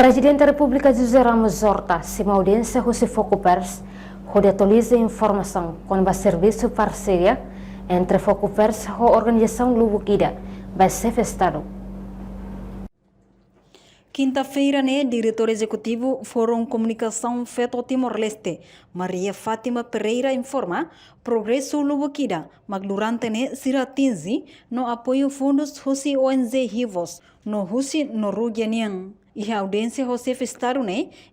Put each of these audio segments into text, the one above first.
Presidente da República José Ramos Horta, se uma audiência José Foco Pers, onde atualiza informação com o serviço parceria entre Foco Pers e a organização Lubukida, vai ser festado. Quinta-feira, diretor executivo Fórum Comunicação Feto Timor-Leste, Maria Fátima Pereira informa progresso Lubukida, mas durante siratinzi no apoio fundos Husi ONG Hivos, no Husi no Rugianian. E a audiência José Festaro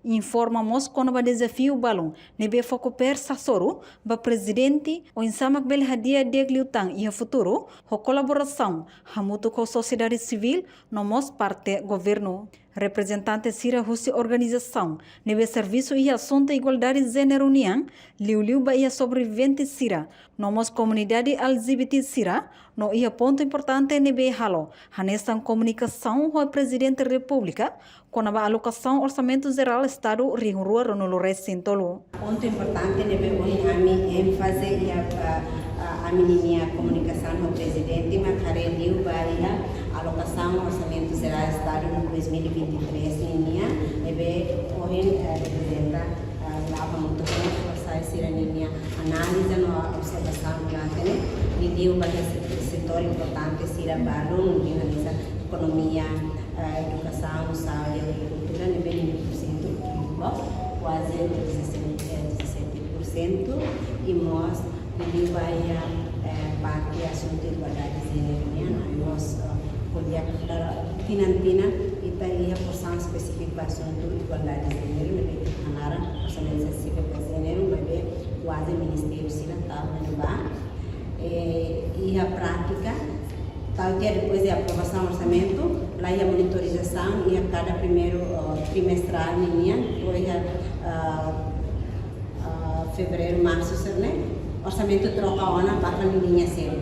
informamos com o desafio balão nebe foco persa soru ba presidente o insamak bel hadia degliutang e a futuro a colaboração hamuto com sociedade civil nomos parte governo representante sira husi organização nebe serviço e assunto igualdade gênero niang liu ba ia sobrevivente sira nomos comunidade LGBT sira no ia ponto importante nebe halo hanesan comunicação o presidente da república com a alocação orçamento geral estado Rio Rua Ronolo Recintolo. Ponto importante nebe hoje a ênfase e a menininha comunicação do presidente Macare Liu Bahia alocação orçamento geral estado no 2023 nininha nebe hoje representa lava muito bem força essa nininha análise no observação durante Liu Bahia setor importante sira balão que analisa economia educação, saúde, agricultura, nível 100%, quase 17%, e nós, ele vai parte do assunto de igualdade de gênero, nós podemos finantina e aí a porção específica do assunto de igualdade de gênero, a orçamento específico de gênero, vai ver quase o Ministério Cidental, e a prática, tal que depois da aprovação do orçamento, lá a monitorização e a cada primeiro trimestral depois fevereiro, março, orçamento troca a ONA para a linha zero.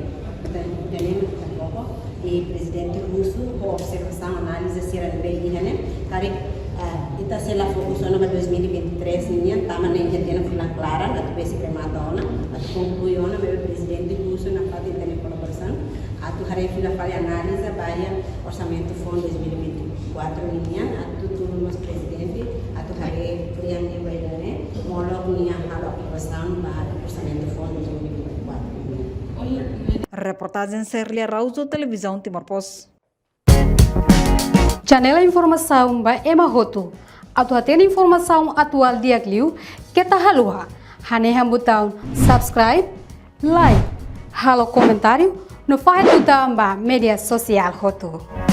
E o presidente russo, com observação, análise, se era bem, está sendo a foco para 2023, estava na Argentina, foi clara, na tua secretaria ONA, a concluiu o presidente russo na falta de colaboração. A tu haré fila para análise vai orçamento fundo 2024 a tu nosso presidente a tu haré fila de vai molo minha aprovação para orçamento fundo 2024. Reportagem Serlia Rauso, televisão Timor-Post. Janela informação ba Emahoto. Atu tem informação atual dia Gliu que tá halua. Haneha botão subscribe, like, halo comentário no file do media social hotu.